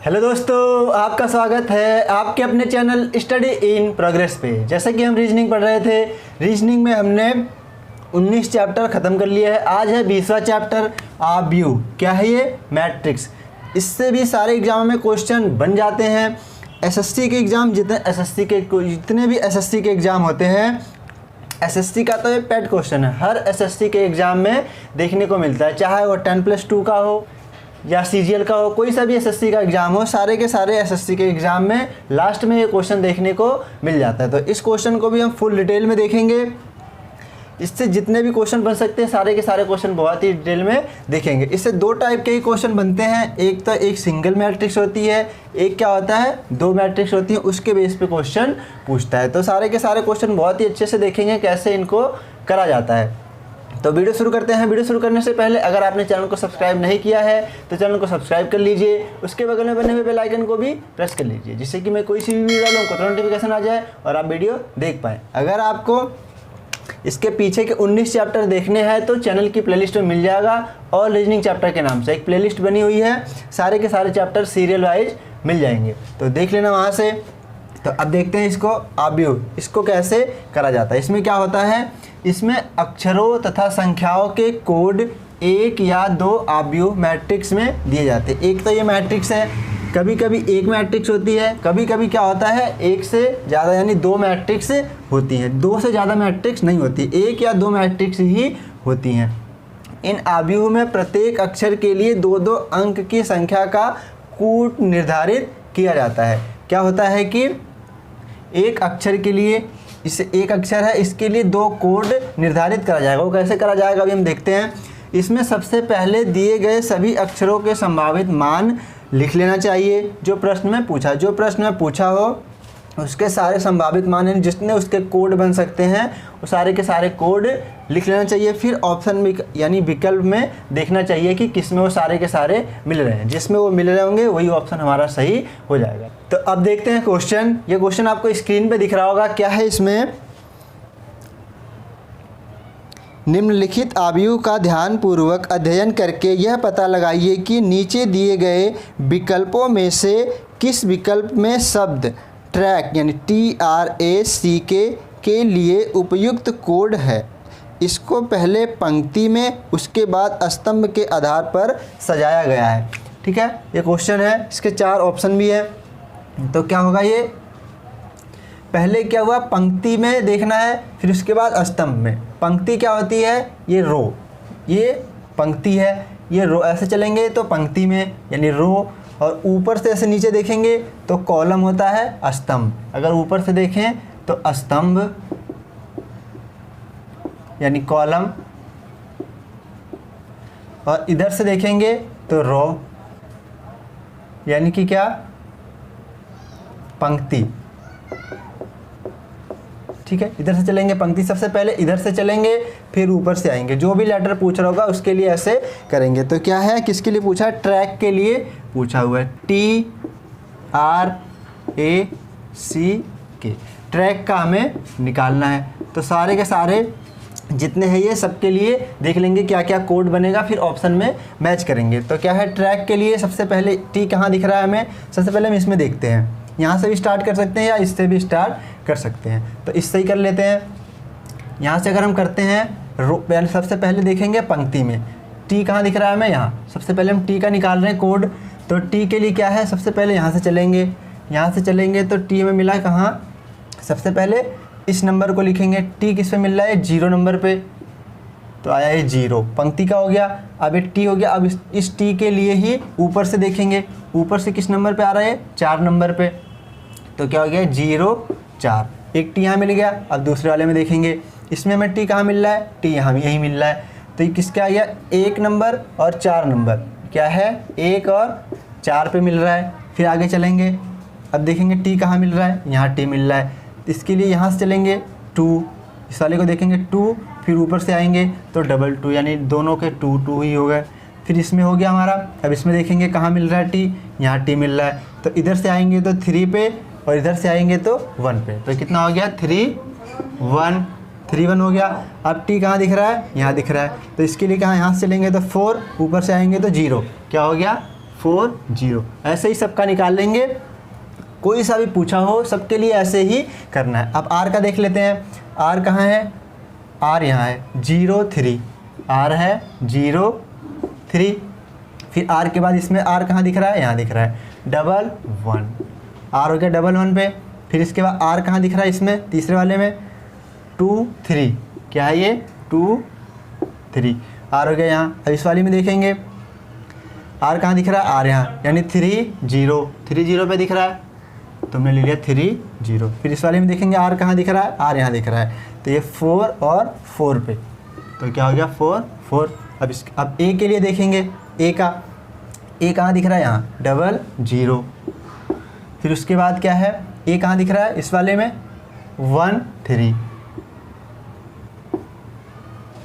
Hello दोस्तों, आपका स्वागत है आपके अपने चैनल स्टडी इन प्रोग्रेस पे। जैसे कि हम रीजनिंग पढ़ रहे थे, रीजनिंग में हमने 19 चैप्टर ख़त्म कर लिया है। आज है 20वां चैप्टर आव्यूह। क्या है ये? मैट्रिक्स। इससे भी सारे एग्जामों में क्वेश्चन बन जाते हैं। एसएससी के एग्ज़ाम जितने भी एसएससी के एग्ज़ाम होते हैं, एसएससी का तो ये पेट क्वेश्चन है, हर एसएससी के एग्ज़ाम में देखने को मिलता है। चाहे वो 10+2 का हो या सीजीएल का हो, कोई सा भी एसएससी का एग्ज़ाम हो, सारे के सारे एसएससी के एग्ज़ाम में लास्ट में ये क्वेश्चन देखने को मिल जाता है। तो इस क्वेश्चन को भी हम फुल डिटेल में देखेंगे। इससे जितने भी क्वेश्चन बन सकते हैं, सारे के सारे क्वेश्चन बहुत ही डिटेल में देखेंगे। इससे दो टाइप के ही क्वेश्चन बनते हैं। एक तो एक सिंगल मैट्रिक्स होती है, एक क्या होता है, दो मैट्रिक्स होती है, उसके बेस पे क्वेश्चन पूछता है। तो सारे के सारे क्वेश्चन बहुत ही अच्छे से देखेंगे कैसे इनको करा जाता है। तो वीडियो शुरू करते हैं। वीडियो शुरू करने से पहले अगर आपने चैनल को सब्सक्राइब नहीं किया है तो चैनल को सब्सक्राइब कर लीजिए, उसके बगल में बने हुए बेल आइकन को भी प्रेस कर लीजिए, जिससे कि मैं कोई सी भी वीडियो डालूं को नोटिफिकेशन आ जाए और आप वीडियो देख पाएँ। अगर आपको इसके पीछे के 19 चैप्टर देखने हैं तो चैनल की प्लेलिस्ट में मिल जाएगा, और रीजनिंग चैप्टर के नाम से एक प्लेलिस्ट बनी हुई है, सारे के सारे चैप्टर सीरियल वाइज मिल जाएंगे, तो देख लेना वहाँ से। तो अब देखते हैं इसको आव्यूह, इसको कैसे करा जाता है। इसमें क्या होता है, इसमें अक्षरों तथा संख्याओं के कोड एक या दो आव्यूह मैट्रिक्स में दिए जाते हैं। एक तो ये मैट्रिक्स है, कभी कभी एक मैट्रिक्स होती है, कभी कभी क्या होता है एक से ज़्यादा यानी दो मैट्रिक्स होती हैं। दो से ज़्यादा मैट्रिक्स नहीं होती, एक या दो मैट्रिक्स ही होती हैं। इन आव्यूह में प्रत्येक अक्षर के लिए दो दो अंक की संख्या का कूट निर्धारित किया जाता है। क्या होता है कि एक अक्षर के लिए, इसे एक अक्षर है, इसके लिए दो कोड निर्धारित करा जाएगा। वो कैसे करा जाएगा अभी हम देखते हैं। इसमें सबसे पहले दिए गए सभी अक्षरों के संभावित मान लिख लेना चाहिए। जो प्रश्न में पूछा हो उसके सारे संभावित मान हैं, जितने उसके कोड बन सकते हैं वो सारे के सारे कोड लिख लेना चाहिए। फिर ऑप्शन में यानी विकल्प में देखना चाहिए कि किस में वो सारे के सारे मिल रहे हैं। जिसमें वो मिल रहे होंगे वही ऑप्शन हमारा सही हो जाएगा। तो अब देखते हैं क्वेश्चन। ये क्वेश्चन आपको स्क्रीन पे दिख रहा होगा। क्या है इसमें, निम्नलिखित आव्यूह का ध्यानपूर्वक अध्ययन करके यह पता लगाइए कि नीचे दिए गए विकल्पों में से किस विकल्प में शब्द ट्रैक यानी TRACK के लिए उपयुक्त कोड है। इसको पहले पंक्ति में, उसके बाद स्तंभ के आधार पर सजाया गया है। ठीक है, ये क्वेश्चन है, इसके 4 ऑप्शन भी है। तो क्या होगा, ये पहले क्या हुआ, पंक्ति में देखना है, फिर उसके बाद स्तंभ में। पंक्ति क्या होती है, ये रो, ये पंक्ति है, ये रो। ऐसे चलेंगे तो पंक्ति में यानी रो, और ऊपर से ऐसे नीचे देखेंगे तो कॉलम होता है स्तंभ। अगर ऊपर से देखें तो स्तंभ यानी कॉलम, और इधर से देखेंगे तो रो यानी कि क्या, पंक्ति। ठीक है, इधर से चलेंगे पंक्ति, सबसे पहले इधर से चलेंगे फिर ऊपर से आएंगे। जो भी लेटर पूछ रहा होगा उसके लिए ऐसे करेंगे। तो क्या है, किसके लिए पूछा है, ट्रैक के लिए पूछा हुआ है। TRACK, ट्रैक का हमें निकालना है। तो सारे के सारे जितने हैं ये सबके लिए देख लेंगे क्या क्या कोड बनेगा, फिर ऑप्शन में मैच करेंगे। तो क्या है, ट्रैक के लिए सबसे पहले T कहाँ दिख रहा है हमें, सबसे पहले हम इसमें देखते हैं। यहाँ से भी स्टार्ट कर सकते हैं या इससे भी स्टार्ट कर सकते हैं। तो इससे ही कर लेते हैं। यहाँ से अगर हम करते हैं रो, पहले सबसे पहले देखेंगे पंक्ति में T कहाँ दिख रहा है हमें, यहाँ। सबसे पहले हम T का निकाल रहे हैं कोड। तो T के लिए क्या है, सबसे पहले यहाँ से चलेंगे, यहाँ से चलेंगे तो T में मिला कहाँ, सबसे पहले इस नंबर को लिखेंगे। T किस पे मिल रहा है, 0 नंबर पे, तो आया ये 0, पंक्ति का हो गया। अब एक T हो गया। अब इस T के लिए ही ऊपर से देखेंगे, ऊपर से किस नंबर पे आ रहा है, 4 नंबर पे, तो क्या हो गया 0 4, एक T यहाँ मिल गया। अब दूसरे वाले में देखेंगे, इसमें हमें T कहाँ मिल रहा है, T यहाँ यही मिल रहा है। तो ये किसका आ गया, 1 नंबर और 4 नंबर, क्या है 1 और 4 पे मिल रहा है। फिर आगे चलेंगे, अब देखेंगे T कहाँ मिल रहा है, यहाँ T मिल रहा है। इसके लिए यहाँ से चलेंगे 2, इस वाले को देखेंगे 2, फिर ऊपर से आएंगे तो 2 यानी दोनों के 2 ही हो गए। फिर इसमें हो गया हमारा। अब इसमें देखेंगे कहाँ मिल रहा है T, यहाँ T मिल रहा है। तो इधर से आएंगे तो 3 पे और इधर से आएंगे तो 1 पे, तो कितना हो गया 3 1 हो गया। अब T कहाँ दिख रहा है, यहाँ दिख रहा है। तो इसके लिए कहाँ, यहाँ से चलेंगे तो 4, ऊपर से आएंगे तो 0, क्या हो गया 4 0। ऐसे ही सबका निकाल लेंगे, कोई सा भी पूछा हो सबके लिए ऐसे ही करना है। अब आर का देख लेते हैं, आर कहाँ है, आर यहाँ है 0 3, आर है 0 3। फिर आर के बाद इसमें आर कहाँ दिख रहा है, यहाँ दिख रहा है 1 1, आर हो गया 1 1 पे। फिर इसके बाद आर कहाँ दिख रहा है इसमें, तीसरे वाले में 2 3, क्या है ये 2 3, आर हो गया यहाँ। अब इस वाले में देखेंगे आर कहाँ दिख रहा है, आर यहाँ, यानी 3 0 3 0 पे दिख रहा है, तुमने ले लिया 3 0। फिर इस वाले में देखेंगे आर कहाँ दिख रहा है, आर यहाँ दिख रहा है, तो ये 4 और 4 पे, तो क्या हो गया 4 4। अब ए के लिए देखेंगे, ए कहाँ दिख रहा है, यहाँ 0 0। फिर उसके बाद क्या है, ए कहाँ दिख रहा है इस वाले में 1 3।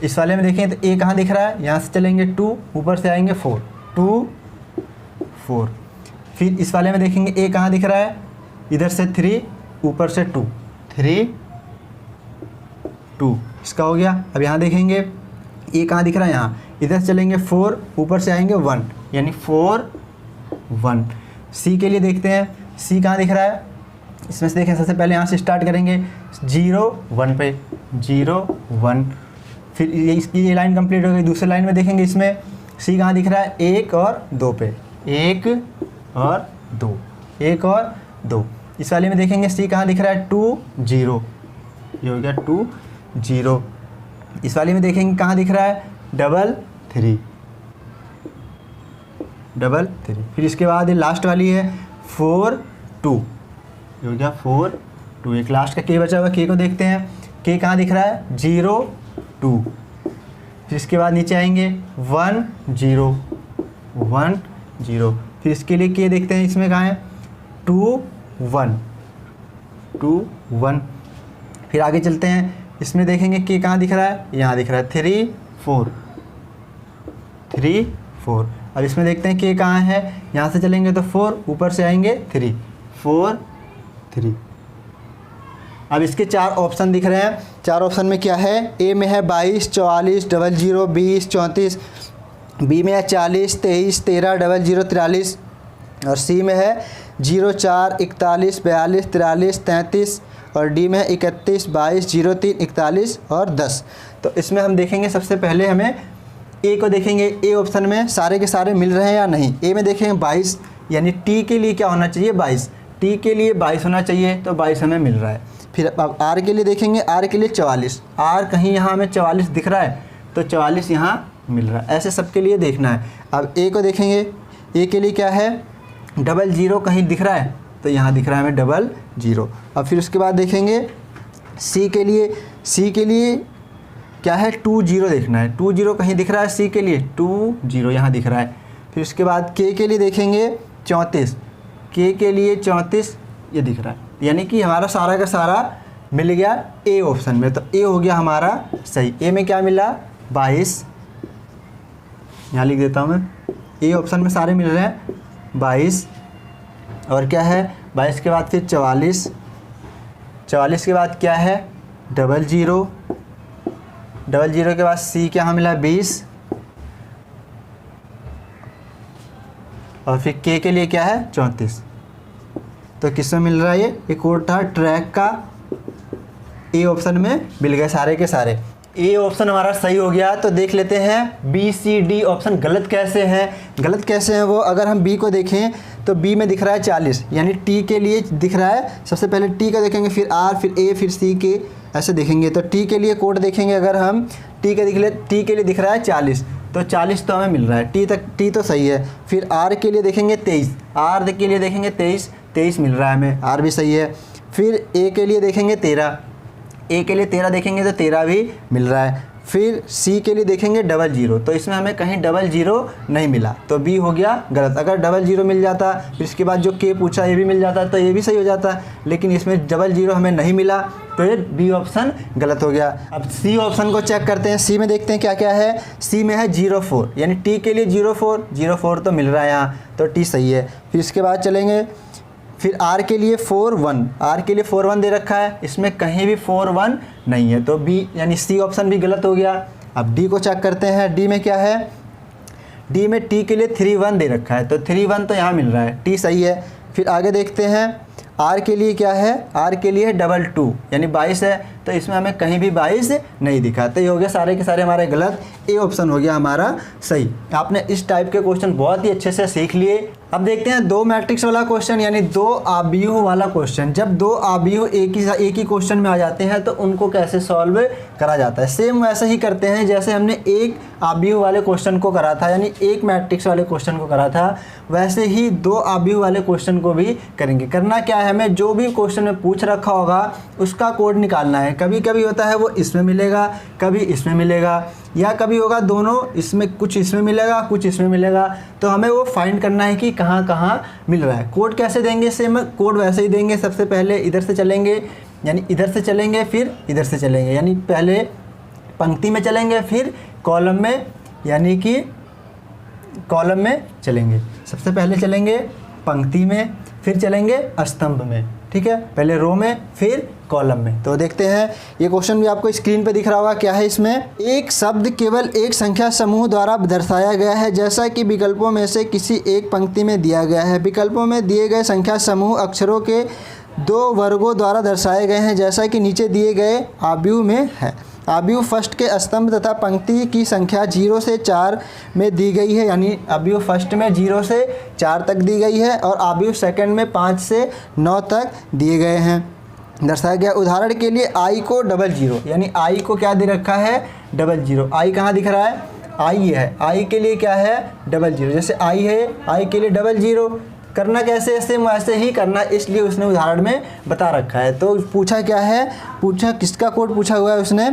इस वाले में देखें तो ए कहाँ दिख रहा है, यहाँ से चलेंगे 2, ऊपर से आएंगे 4 2 4। फिर इस वाले में देखेंगे ए कहाँ दिख रहा है, इधर से 3, ऊपर से 2 3 2, इसका हो गया। अब यहाँ देखेंगे ए कहाँ दिख रहा है, यहाँ, इधर से चलेंगे 4, ऊपर से आएंगे 1, यानी 4 1। सी के लिए देखते हैं, सी कहाँ दिख रहा है, इसमें से देखें सबसे पहले यहाँ से स्टार्ट करेंगे 0 1 पे 0 1। फिर ये इसकी ये लाइन कंप्लीट हो गई। दूसरी लाइन में देखेंगे इसमें सी कहाँ दिख रहा है, 1 और 2 पे 1 और 2 1 और 2। इस वाले में देखेंगे सी कहाँ दिख रहा है 2 0, ये हो गया 2 0। इस वाले में देखेंगे कहाँ दिख रहा है 3 3। फिर इसके बाद ये लास्ट वाली है 4 2, ये हो गया 4 2। एक लास्ट का के बचा हुआ, के को देखते हैं, के कहाँ दिख रहा है 0 2। फिर इसके बाद नीचे आएंगे 1 0 1 0। फिर इसके लिए के देखते हैं, इसमें कहाँ है 2 1 2 1। फिर आगे चलते हैं, इसमें देखेंगे के कहाँ दिख रहा है, यहाँ दिख रहा है 3 4 3 4। अब इसमें देखते हैं के कहाँ है, यहाँ से चलेंगे तो 4, ऊपर से आएंगे 3 4 3। अब इसके 4 ऑप्शन दिख रहे हैं। 4 ऑप्शन में क्या है, ए में है 22 44 00 20 34, बी में है 40 23 13 00 43, और सी में है 04 41 42 43 33, और डी में है 31 22 03 41 और 10। तो इसमें हम देखेंगे सबसे पहले हमें ए को देखेंगे, ए ऑप्शन में सारे के सारे मिल रहे हैं या नहीं। ए में देखेंगे 22, यानी टी के लिए क्या होना चाहिए 22, टी के लिए 22 होना चाहिए, तो 22 हमें मिल रहा है। फिर अब आर के लिए देखेंगे, आर के लिए 44, आर कहीं यहाँ हमें 44 दिख रहा है, तो 44 यहाँ मिल रहा है। ऐसे सबके लिए देखना है। अब ए को देखेंगे, ए के लिए क्या है 00 कहीं दिख रहा है, तो यहाँ दिख रहा है हमें 00। अब फिर उसके बाद देखेंगे सी के लिए, सी के लिए क्या है 20 देखना है, 20 कहीं दिख रहा है सी के लिए 20 यहाँ दिख रहा है। फिर उसके बाद के लिए देखेंगे 34, के के लिए 34 ये दिख रहा है, यानी कि हमारा सारा का सारा मिल गया ए ऑप्शन में, तो ए हो गया हमारा सही। ए में क्या मिला 22, यहाँ लिख देता हूँ मैं, ए ऑप्शन में सारे मिल रहे हैं 22, और क्या है 22 के बाद फिर 44, 44 के बाद क्या है 00, 00 के बाद सी क्या हमें मिला 20, और फिर के लिए क्या है 34। तो किस में मिल रहा है ये, एक और था ट्रैक का, ए ऑप्शन में मिल गए सारे के सारे। ए ऑप्शन हमारा सही हो गया। तो देख लेते हैं बी सी डी ऑप्शन गलत कैसे हैं। गलत कैसे हैं वो, अगर हम बी को देखें तो बी में दिख रहा है 40, यानी टी के लिए दिख रहा है, सबसे पहले टी का देखेंगे, फिर आर, फिर ए, फिर सी के, ऐसे देखेंगे। तो टी के लिए कोड देखेंगे, अगर हम टी के लिए दिख रहा है 40, तो 40 तो हमें मिल रहा है, टी तो सही है। फिर आर के लिए देखेंगे 23, आर के लिए देखेंगे 23 मिल रहा है हमें, आर भी सही है। फिर ए के लिए देखेंगे 13, ए के लिए 13 देखेंगे तो 13 भी मिल रहा है। फिर सी के लिए देखेंगे 00, तो इसमें हमें कहीं 00 नहीं मिला, तो बी हो गया गलत। अगर 00 मिल जाता, फिर इसके बाद जो के पूछा ये भी मिल जाता, तो ये भी सही हो जाता, लेकिन इसमें 00 हमें नहीं मिला, तो ये बी ऑप्शन गलत हो गया। अब सी ऑप्शन को चेक करते हैं। सी में देखते हैं क्या क्या है। सी में है 04, यानी टी के लिए 04 तो मिल रहा है यहाँ, तो टी सही है। फिर इसके बाद चलेंगे, फिर आर के लिए 41, आर के लिए 41 दे रखा है, इसमें कहीं भी 41 नहीं है, तो बी यानी सी ऑप्शन भी गलत हो गया। अब डी को चेक करते हैं। डी में क्या है, डी में टी के लिए 3 1 दे रखा है, तो 3 1 तो यहाँ मिल रहा है, टी सही है। फिर आगे देखते हैं आर के लिए क्या है, आर के लिए 22 यानी 22 है, तो इसमें हमें कहीं भी 22 नहीं दिखा, तो ये हो गया सारे के सारे हमारे गलत, ए ऑप्शन हो गया हमारा सही। आपने इस टाइप के क्वेश्चन बहुत ही अच्छे से सीख लिए। अब देखते हैं 2 मैट्रिक्स वाला क्वेश्चन यानी 2 आव्यूह वाला क्वेश्चन। जब 2 आव्यूह एक ही क्वेश्चन में आ जाते हैं तो उनको कैसे सॉल्व करा जाता है। सेम वैसे ही करते हैं जैसे हमने एक आव्यूह वाले क्वेश्चन को करा था, यानी एक मैट्रिक्स वाले क्वेश्चन को करा था, वैसे ही 2 आव्यूह वाले क्वेश्चन को भी करेंगे। करना क्या है, हमें जो भी क्वेश्चन में पूछ रखा होगा उसका कोड निकालना है। कभी कभी होता है वो इसमें मिलेगा, कभी इसमें मिलेगा, या कभी होगा दोनों इसमें, कुछ इसमें मिलेगा कुछ इसमें मिलेगा, तो हमें वो फाइंड करना है कि कहाँ कहाँ मिल रहा है। कोड कैसे देंगे, सेम कोड वैसे ही देंगे। सबसे पहले इधर से चलेंगे, यानी इधर से चलेंगे, फिर इधर से चलेंगे, यानी पहले पंक्ति में चलेंगे, फिर कॉलम में, यानी कि कॉलम में चलेंगे। सबसे पहले चलेंगे पंक्ति में, फिर चलेंगे स्तंभ में, ठीक है, पहले रो में फिर कॉलम में। तो देखते हैं, ये क्वेश्चन भी आपको स्क्रीन पे दिख रहा होगा। क्या है इसमें, एक शब्द केवल एक संख्या समूह द्वारा दर्शाया गया है जैसा कि विकल्पों में से किसी एक पंक्ति में दिया गया है। विकल्पों में दिए गए संख्या समूह अक्षरों के 2 वर्गों द्वारा दर्शाए गए हैं जैसा कि नीचे दिए गए आव्यूह में है। आव्यूह फर्स्ट के स्तंभ तथा पंक्ति की संख्या 0 से 4 में दी गई है, यानी आव्यूह फर्स्ट में 0 से 4 तक दी गई है और आव्यूह सेकंड में 5 से 9 तक दिए गए हैं, दर्शाया गया। उदाहरण के लिए आई को 00, यानी आई को क्या दे रखा है 00। आई कहाँ दिख रहा है, आई है, आई के लिए क्या है 00, जैसे आई है, आई के लिए 00। करना कैसे है, सेम वैसे ही करना, इसलिए उसने उदाहरण में बता रखा है। तो पूछा क्या है, पूछा किसका कोड पूछा हुआ है, उसने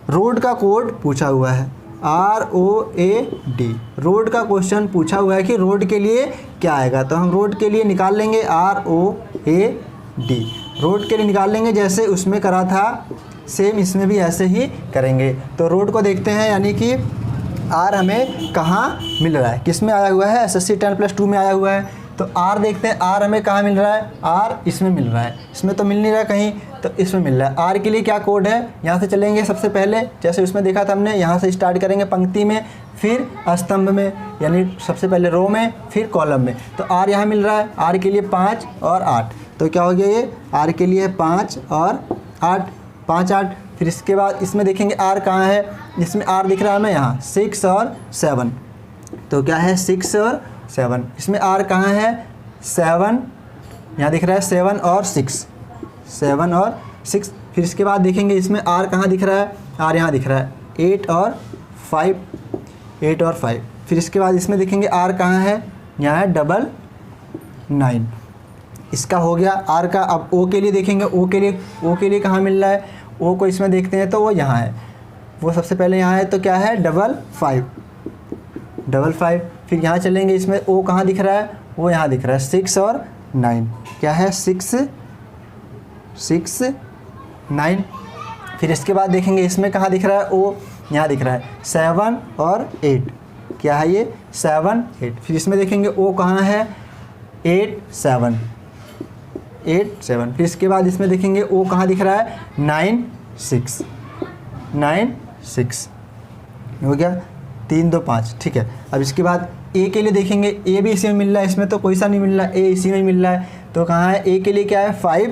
रोड का कोड पूछा हुआ है, ROAD, रोड का क्वेश्चन पूछा हुआ है कि रोड के लिए क्या आएगा। तो हम रोड के लिए निकाल लेंगे ROAD, रोड के लिए निकाल लेंगे जैसे उसमें करा था, सेम इसमें भी ऐसे ही करेंगे। तो रोड को देखते हैं, यानी कि आर हमें कहाँ मिल रहा है, किस में आया हुआ है, SSC 10+2 में आया हुआ है। तो आर देखते हैं, आर हमें कहाँ मिल रहा है, आर इसमें मिल रहा है, इसमें तो मिल नहीं रहा कहीं, तो इसमें मिल रहा है। आर के लिए क्या कोड है, यहाँ से चलेंगे सबसे पहले, जैसे उसमें देखा था हमने, यहाँ से स्टार्ट करेंगे पंक्ति में, फिर स्तंभ में, यानी सबसे पहले रो में, फिर कॉलम में। तो आर यहाँ मिल रहा है, आर के लिए 5 और 8, तो क्या हो गया ये, आर के लिए 5 और 8, 5 8। फिर इसके बाद इसमें देखेंगे आर कहाँ है, इसमें आर दिख रहा है हमें यहाँ 6 और 7, तो क्या है 6 और 7। इसमें आर कहाँ है 7, यहाँ दिख रहा है 7 और 6, 7 और 6। फिर इसके बाद देखेंगे इसमें आर कहाँ दिख रहा है, आर यहाँ दिख रहा है 8 और 5, 8 और 5। फिर इसके बाद इसमें देखेंगे आर कहाँ है, यहाँ है 9, इसका हो गया आर का। अब ओ के लिए देखेंगे, ओ के लिए कहाँ मिल रहा है, ओ को इसमें देखते हैं तो वो यहाँ है, वो सबसे पहले यहाँ है, तो क्या है 555। फिर यहाँ चलेंगे, इसमें ओ कहाँ दिख रहा है, वो यहाँ दिख रहा है 6 और 9, क्या है 6 9। फिर इसके बाद देखेंगे इसमें कहाँ दिख रहा है, ओ यहाँ दिख रहा है 7 और 8, क्या है ये 7 8। फिर इसमें देखेंगे ओ कहाँ है 8 7। फिर इसके बाद इसमें देखेंगे ओ कहाँ दिख रहा है 9 6 हो गया, 3 2 5, ठीक है। अब इसके बाद ए के लिए देखेंगे, ए भी इसी में मिल रहा है, इसमें तो कोई सा नहीं मिल रहा है, ए इसी में मिल रहा है, तो कहाँ है ए के लिए क्या है 5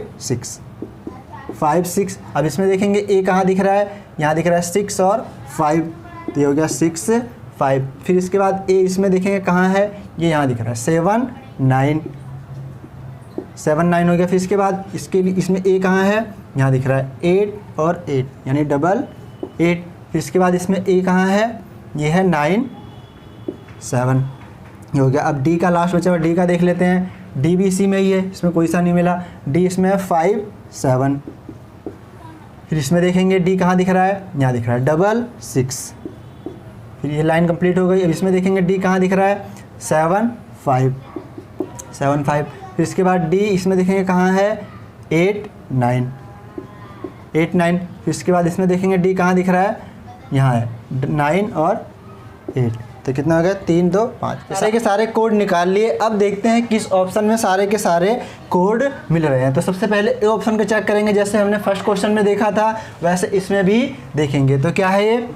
6। अब इसमें देखेंगे ए कहाँ दिख रहा है, यहाँ दिख रहा है 6 और 5, तो ये हो गया 6 5। फिर इसके बाद ए इसमें देखेंगे कहाँ है, ये यहाँ दिख रहा है 7 9 हो गया। फिर इसके बाद इसके लिए इसमें ए कहाँ है, यहाँ दिख रहा है 8 और 8, यानी 8 फिर इसके बाद इसमें ए कहाँ है, ये है 9 7 हो गया। अब डी का लास्ट बचा हुआ, डी का देख लेते हैं, डी भी इसी में ही है, इसमें कोई सा नहीं मिला, डी इसमें है 5 7। फिर इसमें देखेंगे डी कहाँ दिख रहा है, यहाँ दिख रहा है 6 फिर ये लाइन कंप्लीट हो गई। अब इसमें देखेंगे डी कहाँ दिख रहा है 7 5। फिर इसके बाद डी इसमें देखेंगे कहाँ है 8 9। फिर इसके बाद इसमें देखेंगे डी कहाँ दिख रहा है, यहाँ है 9 और 8, तो कितना हो गया 3 2 5। सारे के सारे कोड निकाल लिए। अब देखते हैं किस ऑप्शन में सारे के सारे कोड मिल रहे हैं। तो सबसे पहले ए ऑप्शन को चेक करेंगे, जैसे हमने फर्स्ट क्वेश्चन में देखा था वैसे इसमें भी देखेंगे। तो क्या है ये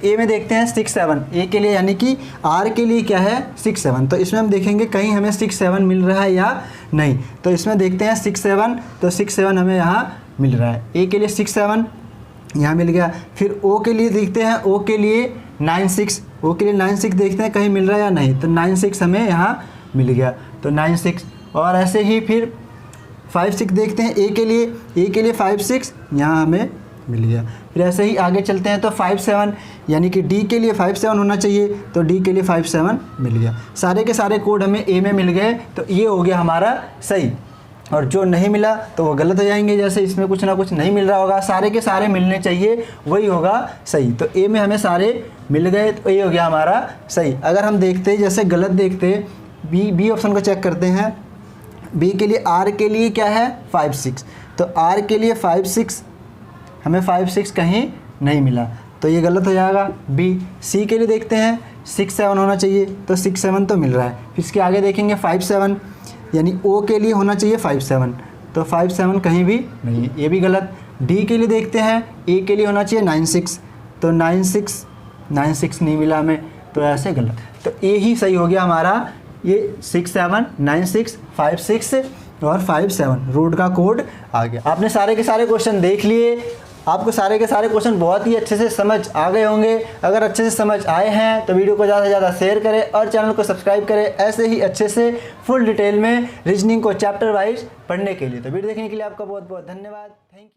ए में देखते हैं 6 7, ए के लिए यानी कि आर के लिए क्या है 6 7, तो इसमें हम देखेंगे कहीं हमें 6 7 मिल रहा है या नहीं। तो इसमें देखते हैं 6 7, तो 6 7 हमें यहाँ मिल रहा है। ए के लिए 6 7 यहाँ मिल गया। फिर ओ के लिए देखते हैं, ओ के लिए 9 6, ओ के लिए 9 6 देखते हैं कहीं मिल रहा है या नहीं, तो 9 6 हमें यहाँ मिल गया, तो 9 6। और ऐसे ही फिर 5 6 देखते हैं, ए के लिए 5 6 यहाँ हमें मिल गया। फिर ऐसे ही आगे चलते हैं तो 5 7, यानी कि डी के लिए 5 7 होना चाहिए, तो डी के लिए 5 7 मिल गया। सारे के सारे कोड हमें ए में मिल गए, तो ये हो गया हमारा सही। और जो नहीं मिला तो वो गलत हो जाएंगे, जैसे इसमें कुछ ना कुछ नहीं मिल रहा होगा, सारे के सारे मिलने चाहिए, वही होगा सही। तो ए में हमें सारे मिल गए, तो ये हो गया हमारा सही। अगर हम देखते जैसे गलत देखते, बी ऑप्शन को चेक करते हैं। बी के लिए आर के लिए क्या है 5 6, तो आर के लिए 5 6 हमें 5 6 कहीं नहीं मिला, तो ये गलत हो जाएगा बी। सी के लिए देखते हैं 6 7 होना चाहिए, तो 6 7 तो मिल रहा है। फिर इसके आगे देखेंगे 5 7, यानी ओ के लिए होना चाहिए 5 7, तो 5 7 कहीं भी नहीं है, ये भी गलत। डी के लिए देखते हैं, ए के लिए होना चाहिए 9 6, तो 9 6 नहीं मिला हमें, तो ऐसे गलत। तो ए ही सही हो गया हमारा, ये 6 7 9 6 5 6 और 5 7 रूट का कोड आ गया। आपने सारे के सारे क्वेश्चन देख लिए, आपको सारे के सारे क्वेश्चन बहुत ही अच्छे से समझ आ गए होंगे। अगर अच्छे से समझ आए हैं तो वीडियो को ज़्यादा से ज़्यादा शेयर करें और चैनल को सब्सक्राइब करें, ऐसे ही अच्छे से फुल डिटेल में रीजनिंग को चैप्टर वाइज पढ़ने के लिए। तो वीडियो देखने के लिए आपका बहुत बहुत धन्यवाद। Thank you.